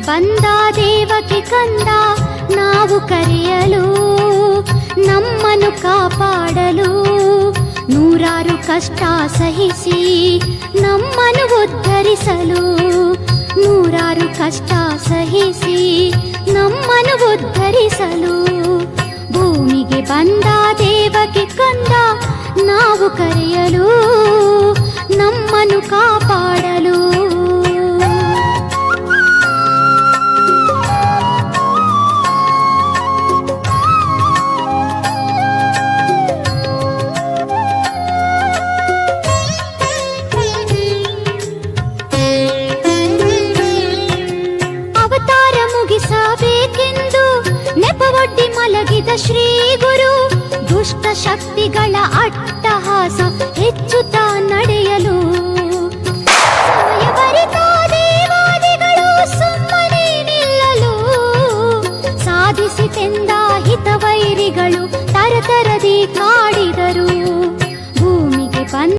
ಬಂದ ದೇವಕಿ ಕಂದ ನಾವು ಕರೆಯಲು, ನಮ್ಮನ್ನು ಕಾಪಾಡಲು ನೂರಾರು ಕಷ್ಟ ಸಹಿಸಿ ನಮ್ಮನ್ನು ಉದ್ಧರಿಸಲು, ನೂರಾರು ಕಷ್ಟ ಸಹಿಸಿ ನಮ್ಮನ್ನು ಉದ್ಧರಿಸಲು. ಭೂಮಿಗೆ ಬಂದ ದೇವಕಿ ಕಂದ ನಾವು ಕರೆಯಲು, ನಮ್ಮನ್ನು ಕಾಪಾಡಲು. ಮುಗಿಸಬೇಕೆಂದು ನೆಪವೊಡ್ಡಿ ಮಲಗಿದ ಶ್ರೀ ಗುರು ದುಷ್ಟ ಶಕ್ತಿಗಳ ಅಟ್ಟಹಾಸ ಹೆಚ್ಚುತ್ತಾ ನಡೆಯಲು, ಸಮಯವರಿತ ದೇವಾದಿಗಳು ಸುಮ್ಮನೆ ನಿಲ್ಲಲು, ಸಾಧಿಸಿತೆಂದ ಹಿತವೈರಿಗಳು ತರತರದಿ ಕಾಡ